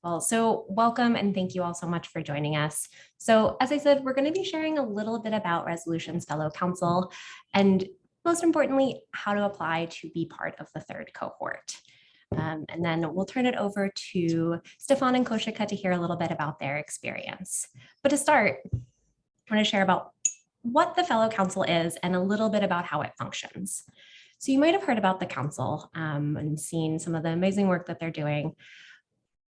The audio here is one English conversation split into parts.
Well, so welcome and thank you all so much for joining us. So as I said, we're going to be sharing a little bit about Resolutions Fellow Council and most importantly, how to apply to be part of the third cohort. And then we'll turn it over to Stefan and Koshika to hear a little bit about their experience. But to start, I want to share about what the Fellow Council is and a little bit about how it functions. So you might have heard about the council and seen some of the amazing work that they're doing.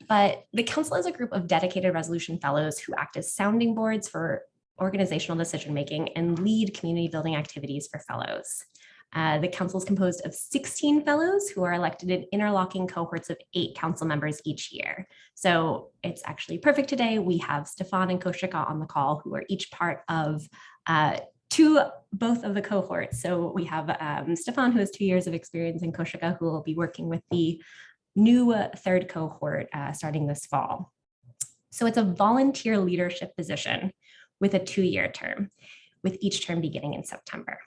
But the council is a group of dedicated resolution fellows who act as sounding boards for organizational decision-making and lead community building activities for fellows. The council is composed of 16 fellows who are elected in interlocking cohorts of 8 council members each year. So it's actually perfect today. We have Stefan and Koshika on the call who are each part of both of the cohorts. So we have Stefan, who has 2 years of experience, and Koshika, who will be working with the new third cohort starting this fall. So it's a volunteer leadership position with a 2-year term, with each term beginning in September.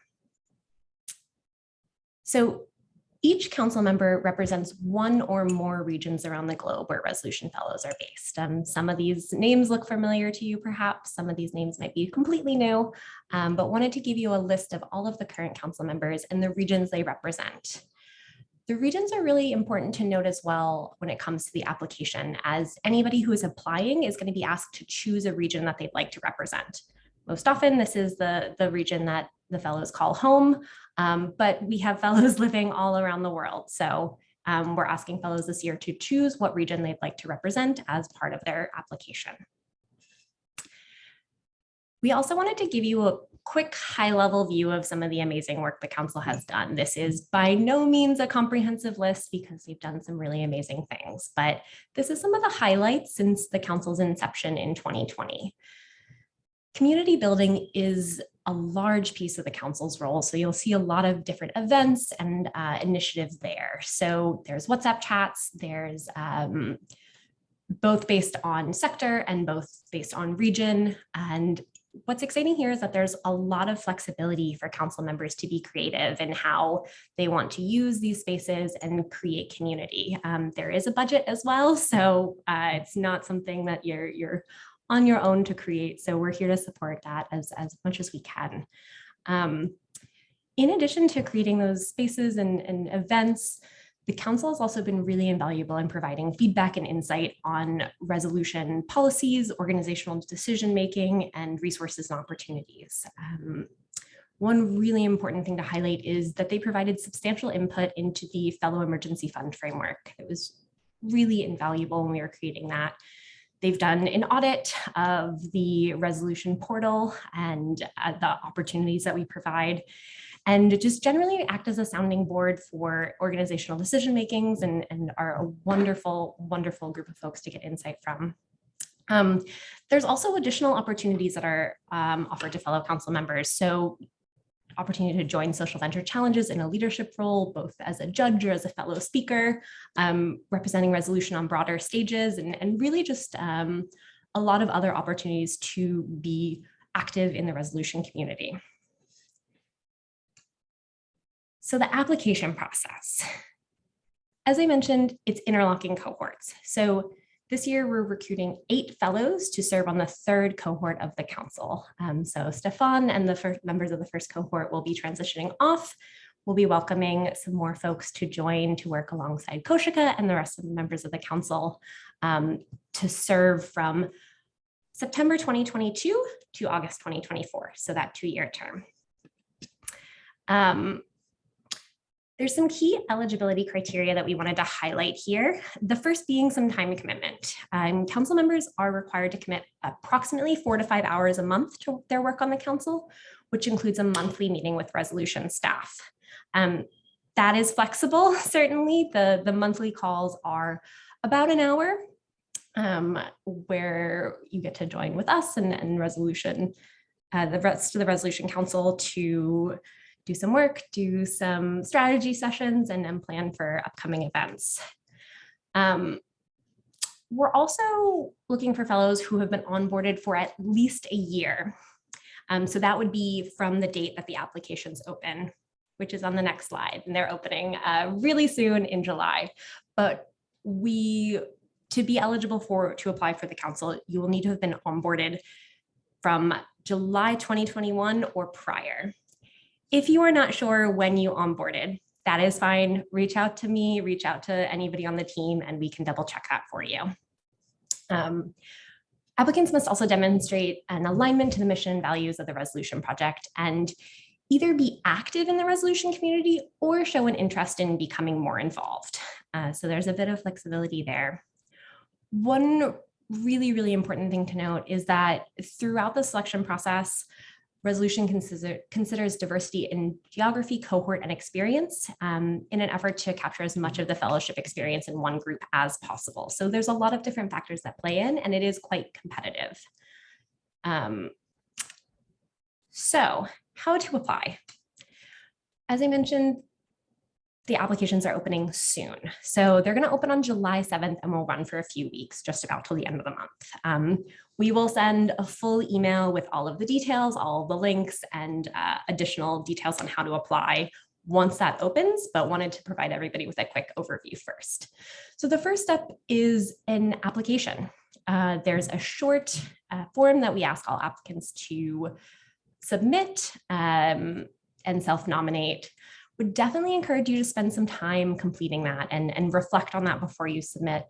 So each council member represents one or more regions around the globe where resolution fellows are based. Some of these names look familiar to you, perhaps. Some of these names might be completely new, but wanted to give you a list of all of the current council members and the regions they represent. The regions are really important to note as well when it comes to the application, as anybody who is applying is going to be asked to choose a region that they'd like to represent. Most often, this is the region that the fellows call home, but we have fellows living all around the world. So we're asking fellows this year to choose what region they'd like to represent as part of their application. We also wanted to give you a quick high-level view of some of the amazing work the council has done. This is by no means a comprehensive list because they've done some really amazing things, but this is some of the highlights since the council's inception in 2020. Community building is a large piece of the council's role, so you'll see a lot of different events and initiatives there. So there's WhatsApp chats, there's both based on sector and both based on region. And what's exciting here is that there's a lot of flexibility for council members to be creative in how they want to use these spaces and create community. There is a budget as well, so it's not something that you're on your own to create. So we're here to support that as much as we can. In addition to creating those spaces and events, the council has also been really invaluable in providing feedback and insight on resolution policies, organizational decision-making, and resources and opportunities. One really important thing to highlight is that they provided substantial input into the Fellow Emergency Fund framework. It was really invaluable when we were creating that. They've done an audit of the resolution portal and the opportunities that we provide, and just generally act as a sounding board for organizational decision makings and are a wonderful, wonderful group of folks to get insight from. There's also additional opportunities that are offered to fellow council members. So opportunity to join social venture challenges in a leadership role, both as a judge or as a fellow speaker, representing resolution on broader stages, and really just a lot of other opportunities to be active in the resolution community. So the application process, as I mentioned, it's interlocking cohorts. So this year we're recruiting 8 fellows to serve on the third cohort of the council. So Stefan and the first members of the first cohort will be transitioning off. We'll be welcoming some more folks to join to work alongside Koshika and the rest of the members of the council to serve from September 2022 to August 2024. So that 2-year term. There's some key eligibility criteria that we wanted to highlight here. The first being some time commitment. Council members are required to commit approximately 4 to 5 hours a month to their work on the council, which includes a monthly meeting with resolution staff. That is flexible, certainly. The monthly calls are about an hour, where you get to join with us and resolution, the rest of the resolution council to do some work, do some strategy sessions, and plan for upcoming events. We're also looking for fellows who have been onboarded for at least a year. So that would be from the date that the applications open, which is on the next slide. And they're opening really soon in July. But we to be eligible to apply for the council, you will need to have been onboarded from July 2021 or prior. If you are not sure when you onboarded, that is fine. Reach out to me, reach out to anybody on the team, and we can double check that for you. Applicants must also demonstrate an alignment to the mission and values of the resolution project and either be active in the resolution community or show an interest in becoming more involved. So there's a bit of flexibility there. One really, really important thing to note is that throughout the selection process, resolution considers diversity in geography, cohort, and experience in an effort to capture as much of the fellowship experience in one group as possible. So there's a lot of different factors that play in, and it is quite competitive. So how to apply? As I mentioned, the applications are opening soon. So they're going to open on July 7th and will run for a few weeks, just about till the end of the month. We will send a full email with all of the details, all the links, and additional details on how to apply once that opens, but wanted to provide everybody with a quick overview first. So the first step is an application. There's a short form that we ask all applicants to submit and self-nominate. Would definitely encourage you to spend some time completing that and reflect on that before you submit.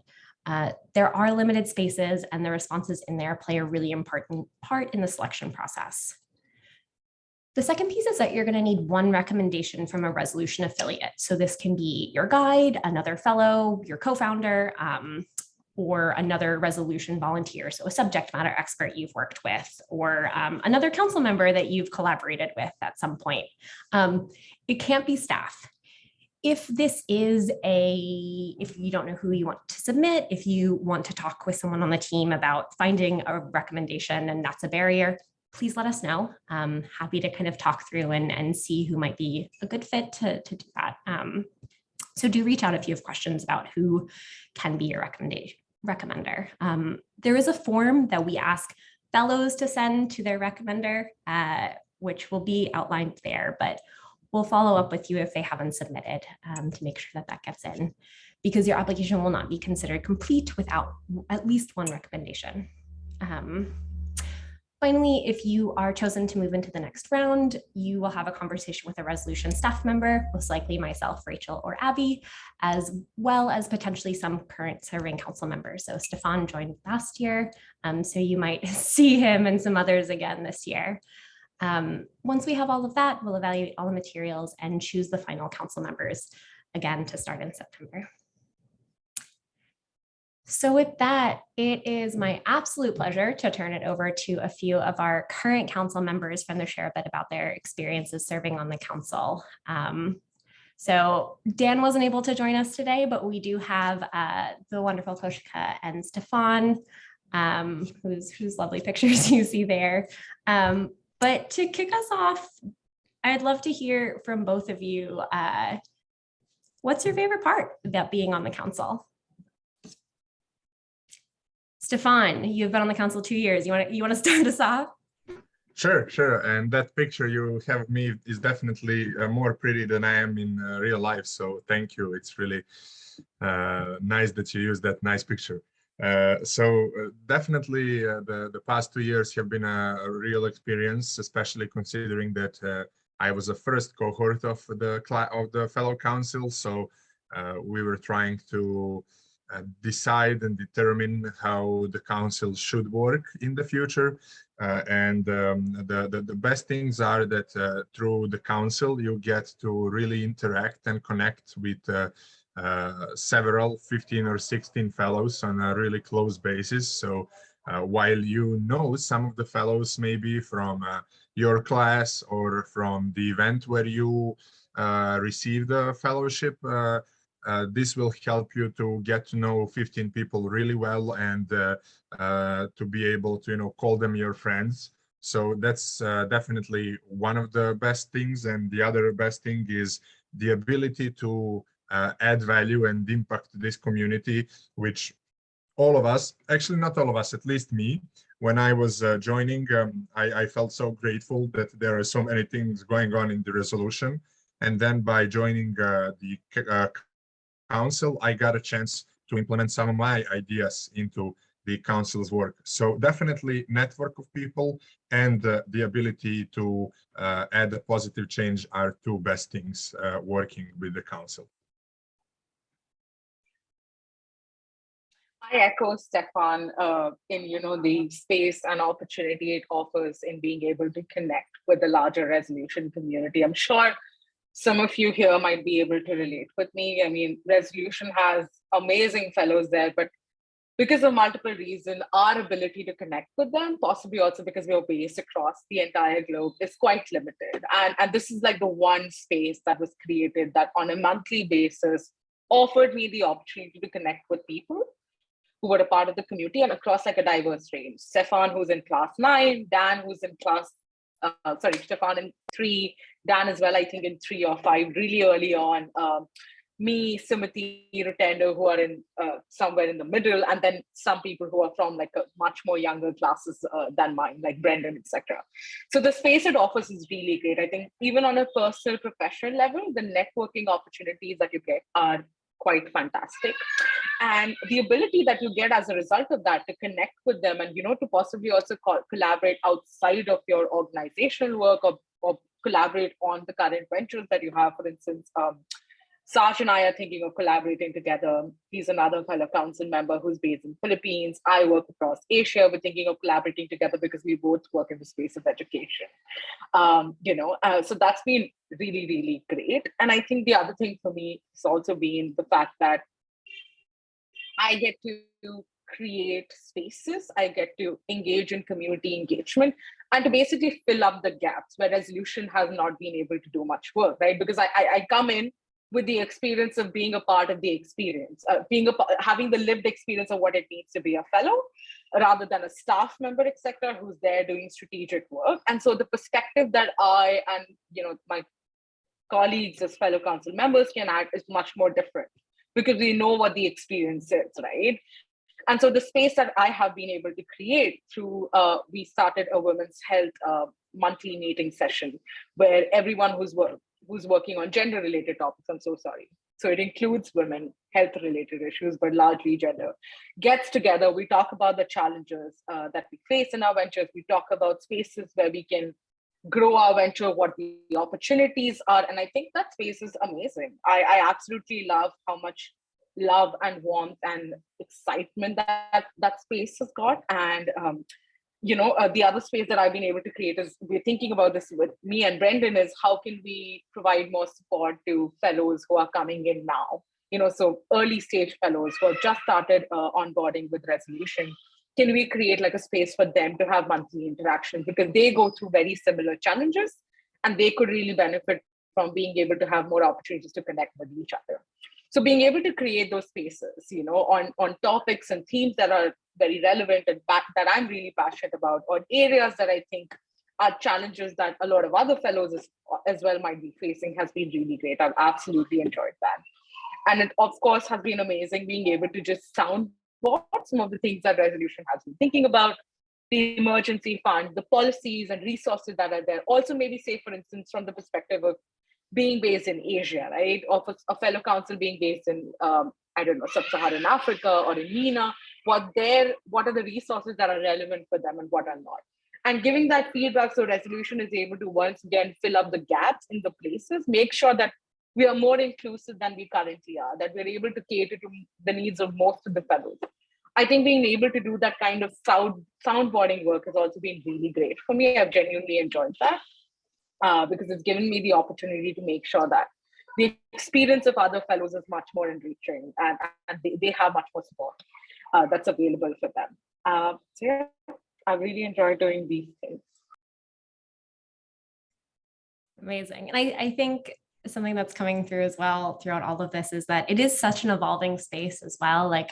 There are limited spaces, and the responses in there play a really important part in the selection process. The second piece is that you're going to need one recommendation from a resolution affiliate. So this can be your guide, another fellow, your co-founder, or another resolution volunteer, so a subject matter expert you've worked with, or another council member that you've collaborated with at some point. It can't be staff. If you don't know who you want to submit, if you want to talk with someone on the team about finding a recommendation and that's a barrier, please let us know. Happy to kind of talk through and see who might be a good fit to do that. So do reach out if you have questions about who can be your recommender. There is a form that we ask fellows to send to their recommender, which will be outlined there, but we'll follow up with you if they haven't submitted to make sure that that gets in, because your application will not be considered complete without at least one recommendation. Finally, if you are chosen to move into the next round, you will have a conversation with a resolution staff member, most likely myself, Rachel, or Abby, as well as potentially some current serving council members. So Stefan joined last year, so you might see him and some others again this year. Once we have all of that, we'll evaluate all the materials and choose the final council members, again, to start in September. So with that, it is my absolute pleasure to turn it over to a few of our current council members from to share a bit about their experiences serving on the council. So Dan wasn't able to join us today, but we do have the wonderful Koshika and Stefan, whose lovely pictures you see there. But to kick us off, I'd love to hear from both of you. What's your favorite part about being on the council? Stefan, you've been on the council 2 years. You want to start us off? Sure. And that picture you have of me is definitely more pretty than I am in real life. So thank you. It's really nice that you used that nice picture. Definitely the past 2 years have been a real experience, especially considering that I was the first cohort of the fellow council. So we were trying to decide and determine how the council should work in the future. The best things are that through the council, you get to really interact and connect with several 15 or 16 fellows on a really close basis. So while you know some of the fellows maybe from your class or from the event where you received a fellowship, this will help you to get to know 15 people really well and to be able to call them your friends. So that's definitely one of the best things. And the other best thing is the ability to add value and impact this community, which all of us, actually not all of us, at least me, when I was joining, I felt so grateful that there are so many things going on in the resolution. And then by joining the council, I got a chance to implement some of my ideas into the council's work. So definitely network of people and the ability to add a positive change are two best things working with the council. I echo Stefan in the space and opportunity it offers in being able to connect with the larger resolution community. I'm sure some of you here might be able to relate with me. I mean, Resolution has amazing fellows there, but because of multiple reasons, our ability to connect with them, possibly also because we are based across the entire globe, is quite limited. And this is like the one space that was created that on a monthly basis offered me the opportunity to connect with people who were a part of the community and across like a diverse range. Stefan, who's in class 9, Dan, who's in Stefan in 3, Dan as well, I think in 3 or 5, really early on. Me, Sumati, Rotendo, who are in somewhere in the middle, and then some people who are from like a much more younger classes than mine, like Brendan, etc. So the space it offers is really great. I think even on a personal, professional level, the networking opportunities that you get are quite fantastic. And the ability that you get as a result of that to connect with them and, to possibly also collaborate outside of your organizational work or collaborate on the current ventures that you have. For instance, Saj and I are thinking of collaborating together. He's another fellow council member who's based in Philippines. I work across Asia. We're thinking of collaborating together because we both work in the space of education. So that's been really, really great. And I think the other thing for me has also been the fact that I get to create spaces, I get to engage in community engagement, and to basically fill up the gaps where Resolution has not been able to do much work, right? Because I come in with the experience of being a part of the experience, having the lived experience of what it means to be a fellow, rather than a staff member, etc., who's there doing strategic work. And so the perspective that I and my colleagues as fellow council members can add is much more different because we know what the experience is, right? And so the space that I have been able to create through, we started a women's health monthly meeting session where everyone who's working on gender-related topics, I'm so sorry. So it includes women, health-related issues, but largely gender, gets together. We talk about the challenges that we face in our ventures. We talk about spaces where we can grow our venture, what the opportunities are. And I think that space is amazing. I absolutely love how much love and warmth and excitement that space has got. And the other space that I've been able to create is, we're thinking about this with me and Brendan, is how can we provide more support to fellows who are coming in now, so early stage fellows who have just started onboarding with Resolution. Can we create like a space for them to have monthly interaction, because they go through very similar challenges and they could really benefit from being able to have more opportunities to connect with each other. So being able to create those spaces, on topics and themes that are very relevant and that I'm really passionate about, or areas that I think are challenges that a lot of other fellows as well might be facing, has been really great. I've absolutely enjoyed that. And it, of course, has been amazing being able to just soundboard some of the things that Resolution has been thinking about, the emergency fund, the policies and resources that are there. Also, maybe say, for instance, from the perspective of being based in Asia, right? Of a fellow council being based in, Sub-Saharan Africa or in MENA, what are the resources that are relevant for them and what are not. And giving that feedback so Resolution is able to once again fill up the gaps in the places, make sure that we are more inclusive than we currently are, that we're able to cater to the needs of most of the fellows. I think being able to do that kind of soundboarding work has also been really great for me. I've genuinely enjoyed that because it's given me the opportunity to make sure that the experience of other fellows is much more enriching and they have much more support that's available for them. So yeah, I really enjoy doing these things. Amazing. And I think something that's coming through as well throughout all of this is that it is such an evolving space as well. Like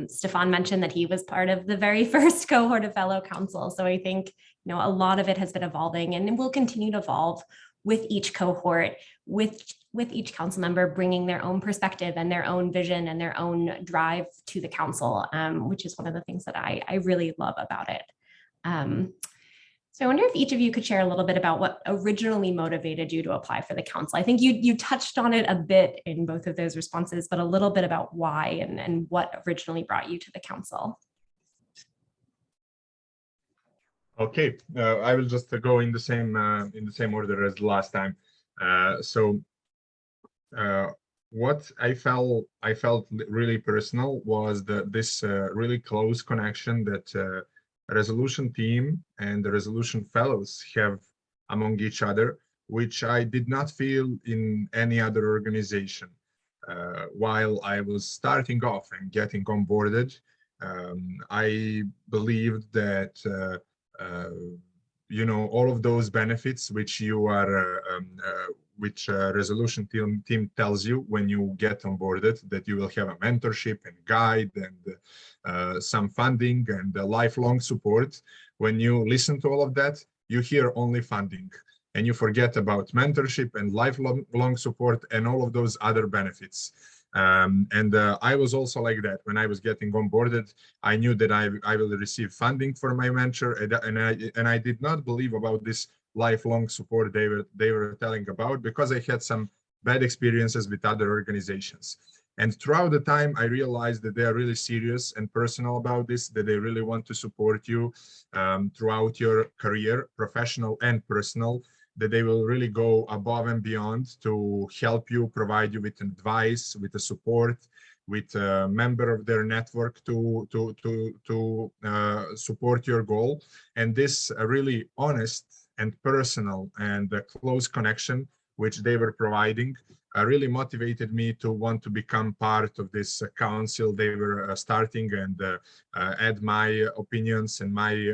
Stefan mentioned that he was part of the very first cohort of fellow council. So I think, a lot of it has been evolving and it will continue to evolve with each cohort, with each council member bringing their own perspective and their own vision and their own drive to the council, which is one of the things that I really love about it. So I wonder if each of you could share a little bit about what originally motivated you to apply for the council. I think you touched on it a bit in both of those responses, but a little bit about why and what originally brought you to the council. Okay, I will just go in the same order as last time. What I felt really personal was this really close connection that resolution team and the resolution fellows have among each other, which I did not feel in any other organization. While I was starting off and getting onboarded, I believed that all of those benefits which you are which resolution team tells you when you get onboarded, that you will have a mentorship and guide and some funding and lifelong support. When you listen to all of that, you hear only funding and you forget about mentorship and lifelong support and all of those other benefits. I was also like that. When I was getting onboarded, I knew that I will receive funding for my venture, and I did not believe about this lifelong support they were telling about, because I had some bad experiences with other organizations. And throughout the time, I realized that they are really serious and personal about this, that they really want to support you throughout your career, professional and personal, that they will really go above and beyond to help you, provide you with advice, with the support, with a member of their network to support your goal. And this really honest and personal and close connection which they were providing really motivated me to want to become part of this council they were starting, and add my opinions and my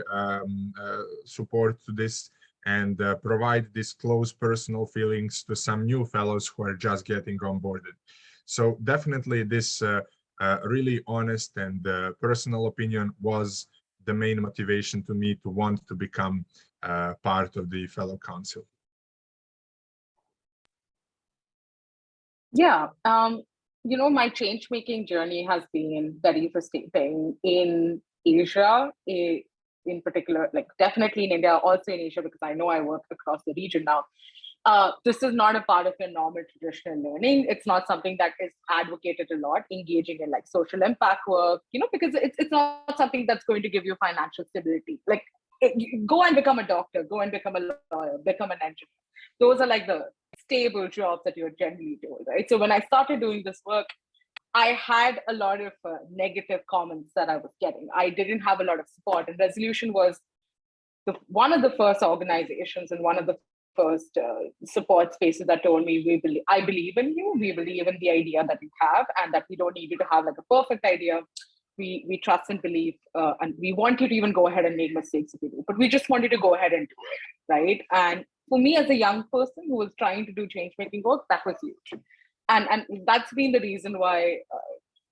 support to this, and provide these close personal feelings to some new fellows who are just getting onboarded. So definitely this really honest and personal opinion was the main motivation to me to want to become part of the fellow council. Yeah, my change-making journey has been very frustrating in Asia, in particular, like definitely in India, also in Asia, because I know I work across the region now. This is not a part of your normal traditional learning. It's not something that is advocated a lot, engaging in like social impact work, because it's not something that's going to give you financial stability. Like go and become a doctor, go and become a lawyer, become an engineer. Those are like the stable jobs that you're generally told, right? So when I started doing this work, I had a lot of negative comments that I was getting. I didn't have a lot of support, and Resolution was one of the first organizations and one of the first support spaces that told me, I believe in you, we believe in the idea that you have, and that we don't need you to have like a perfect idea. We trust and believe, and we want you to even go ahead and make mistakes if you do, but we just want you to go ahead and do it, right? And for me as a young person who was trying to do change-making work, that was huge. And that's been the reason why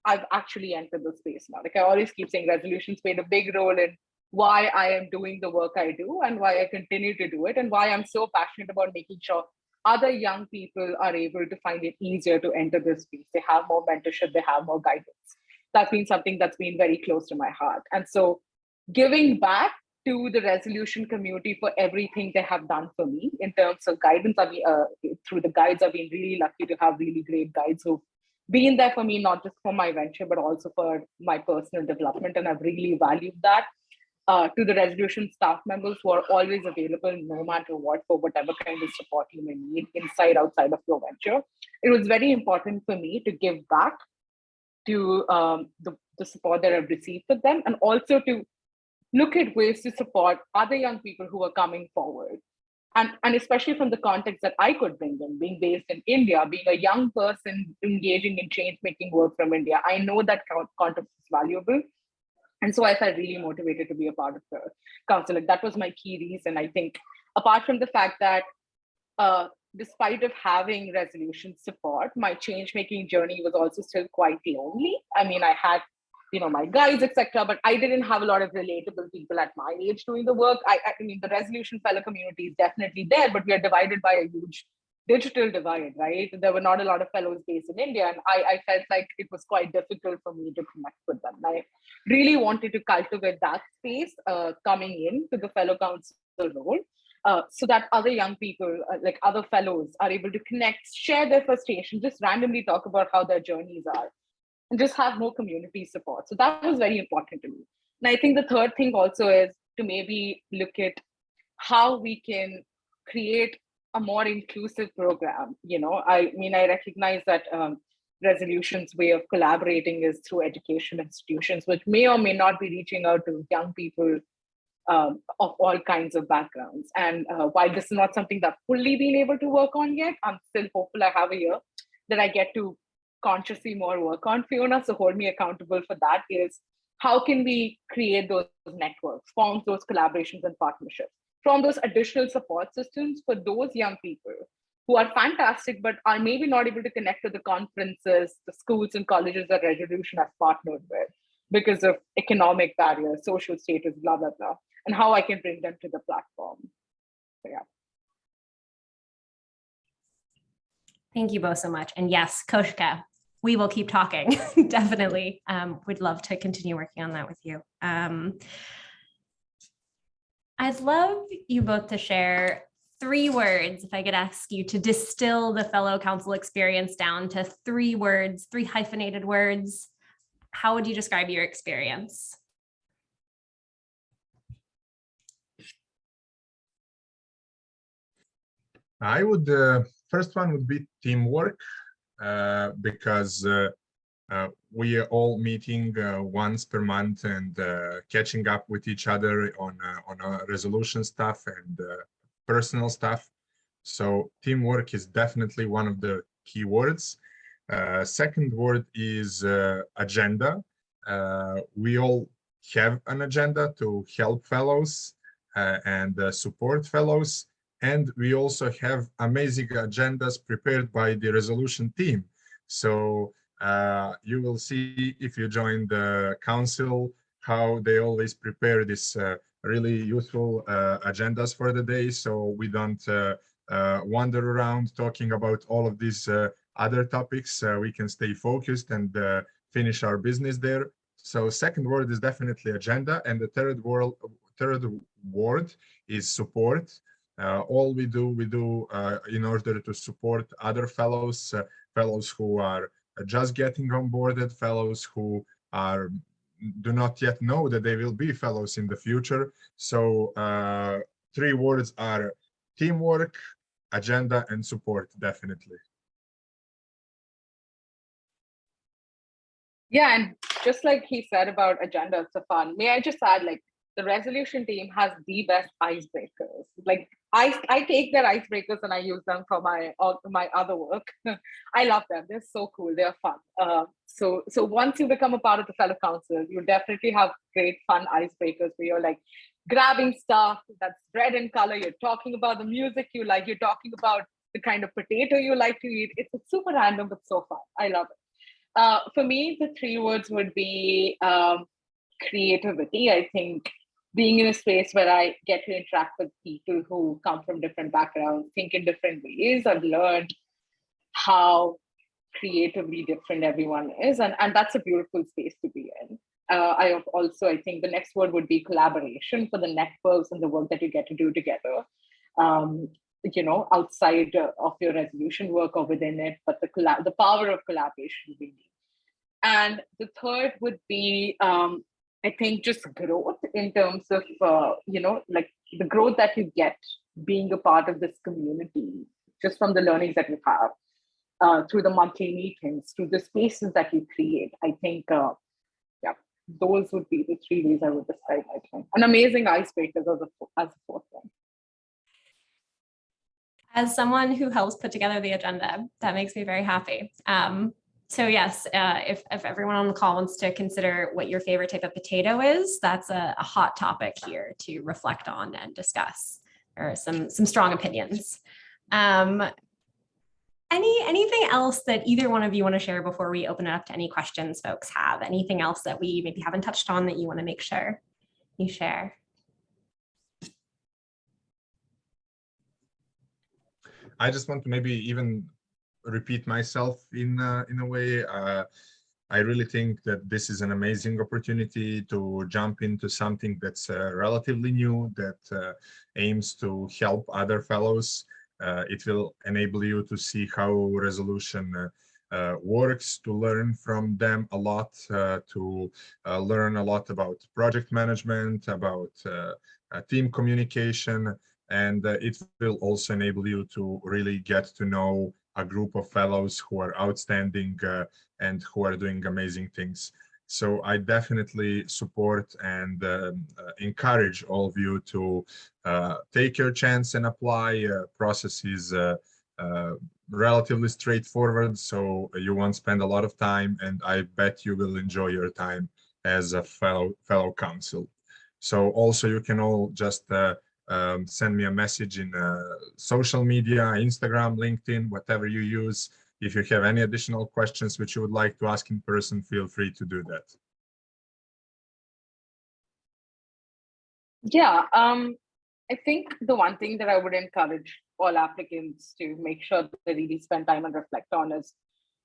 I've actually entered the space now. Like I always keep saying, Resolutions played a big role in why I am doing the work I do and why I continue to do it, and why I'm so passionate about making sure other young people are able to find it easier to enter this space. They have more mentorship, they have more guidance. That's been something that's been very close to my heart. And so giving back to the Resolution community for everything they have done for me in terms of guidance. Through the guides, I've been really lucky to have really great guides who've been there for me, not just for my venture, but also for my personal development. And I've really valued that. To the Resolution staff members who are always available, no matter what, for whatever kind of support you may need, inside, outside of your venture. It was very important for me to give back to the support that I've received with them, and also to look at ways to support other young people who are coming forward. And especially from the context that I could bring them, being based in India, being a young person engaging in change-making work from India, I know that context is valuable. And so I felt really motivated to be a part of the council. Like that was my key reason. I think apart from the fact that despite of having Resolution support, my change-making journey was also still quite lonely. I mean, I had my guides, etc. But I didn't have a lot of relatable people at my age doing the work. I mean, the Resolution fellow community is definitely there, but we are divided by a huge digital divide, right? There were not a lot of fellows based in India, and I felt like it was quite difficult for me to connect with them. I really wanted to cultivate that space coming in to the fellow council role, so that other young people, like other fellows, are able to connect, share their frustration, just randomly talk about how their journeys are, and just have more community support. So that was very important to me. And I think the third thing also is to maybe look at how we can create a more inclusive program. I mean, I recognize that Resolution's way of collaborating is through education institutions, which may or may not be reaching out to young people of all kinds of backgrounds. And while this is not something that I've fully been able to work on yet, I'm still hopeful I have a year that I get to consciously more work on. Fiona, so hold me accountable for that, is how can we create those networks, form those collaborations and partnerships, from those additional support systems for those young people who are fantastic, but are maybe not able to connect to the conferences, the schools and colleges that Resolution has partnered with because of economic barriers, social status, blah, blah, blah, and how I can bring them to the platform. So, yeah. Thank you both so much. And yes, Koshka, we will keep talking. Definitely. We'd love to continue working on that with you. I'd love you both to share 3 words, if I could ask you to distill the fellow council experience down to 3 words, 3 hyphenated words. How would you describe your experience? I would, first one would be teamwork, because we are all meeting once per month and catching up with each other on resolution stuff and personal stuff. So teamwork is definitely one of the key words. Second word is agenda. We all have an agenda to help fellows and support fellows. And we also have amazing agendas prepared by the resolution team. So you will see if you join the council how they always prepare this really useful agendas for the day. So we don't wander around talking about all of these other topics. We can stay focused and finish our business there. So second word is definitely agenda. And the third word is support. All we do in order to support other fellows, fellows who are just getting onboarded, fellows who do not yet know that they will be fellows in the future. So 3 words are teamwork, agenda, and support, definitely. Yeah, and just like he said about agenda, Safan, may I just add, like, the resolution team has the best icebreakers. Like, I take their icebreakers and I use them for my other work. I love them. They're so cool. They're fun. So once you become a part of the fellow council, you definitely have great fun icebreakers where you're like grabbing stuff that's red in color. You're talking about the music you like. You're talking about the kind of potato you like to eat. It's super random, but so fun. I love it. For me, the 3 words would be creativity. I think being in a space where I get to interact with people who come from different backgrounds, think in different ways, I've learned how creatively different everyone is. And that's a beautiful space to be in. I think the next word would be collaboration, for the networks and the work that you get to do together, outside of your resolution work or within it, but the power of collaboration really. And the third would be, I think, just growth in terms of, like the growth that you get being a part of this community, just from the learnings that you have through the monthly meetings, through the spaces that you create. I think, those would be the 3 ways I would describe, I think. An amazing icebreakers as a fourth one. As someone who helps put together the agenda, that makes me very happy. So yes, if everyone on the call wants to consider what your favorite type of potato is, that's a hot topic here to reflect on and discuss. There are some strong opinions. Anything else that either one of you want to share before we open it up to any questions folks have? Anything else that we maybe haven't touched on that you want to make sure you share? I just want to maybe even repeat myself in a way. I really think that this is an amazing opportunity to jump into something that's relatively new, that aims to help other fellows. It will enable you to see how resolution works, to learn from them a lot, to learn a lot about project management, about team communication, and it will also enable you to really get to know a group of fellows who are outstanding and who are doing amazing things. So I definitely support and encourage all of you to take your chance and apply. Process is relatively straightforward, so you won't spend a lot of time, and I bet you will enjoy your time as a fellow council. So also you can all just send me a message in social media, Instagram, LinkedIn, whatever you use. If you have any additional questions which you would like to ask in person, feel free to do that. Yeah, I think the one thing that I would encourage all applicants to make sure that they really spend time and reflect on is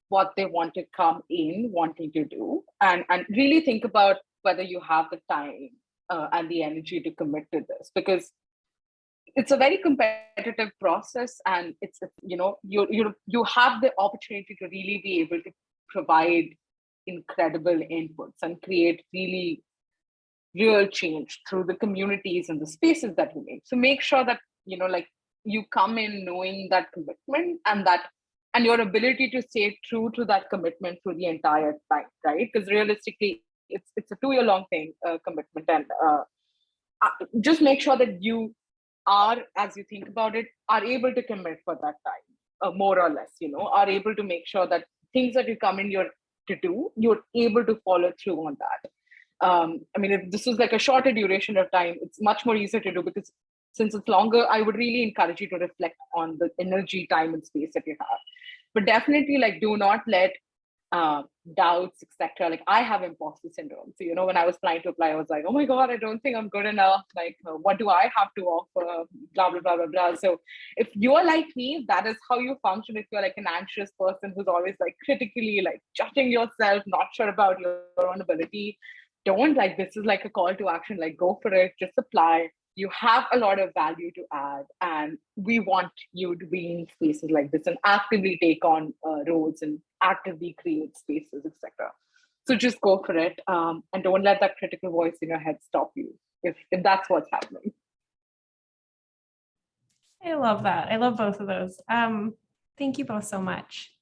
what they want to come in wanting to do, and really think about whether you have the time and the energy to commit to this, because it's a very competitive process, and it's, you know, you have the opportunity to really be able to provide incredible inputs and create really real change through the communities and the spaces that you make. So make sure that, you know, like, you come in knowing that commitment and your ability to stay true to that commitment through the entire time, right? Because realistically, it's a 2-year long thing, commitment, and just make sure that you are, as you think about it, are able to commit for that time, more or less, you know, are able to make sure that things that you come in to do, you're able to follow through on that. I mean, if this was like a shorter duration of time, it's much more easier to do, because since it's longer, I would really encourage you to reflect on the energy, time, and space that you have. But definitely, like, do not let doubts, etc. Like, I have imposter syndrome. So, you know, when I was trying to apply, I was like, oh my God, I don't think I'm good enough. Like, what do I have to offer? Blah, blah, blah, blah, blah. So if you're like me, that is how you function. If you're like an anxious person who's always like critically, like judging yourself, not sure about your own ability, don't, like, this is like a call to action. Like, go for it, just apply. You have a lot of value to add, and we want you to be in spaces like this and actively take on roles and actively create spaces, etc. So just go for it, and don't let that critical voice in your head stop you if that's what's happening. I love that. I love both of those. Thank you both so much.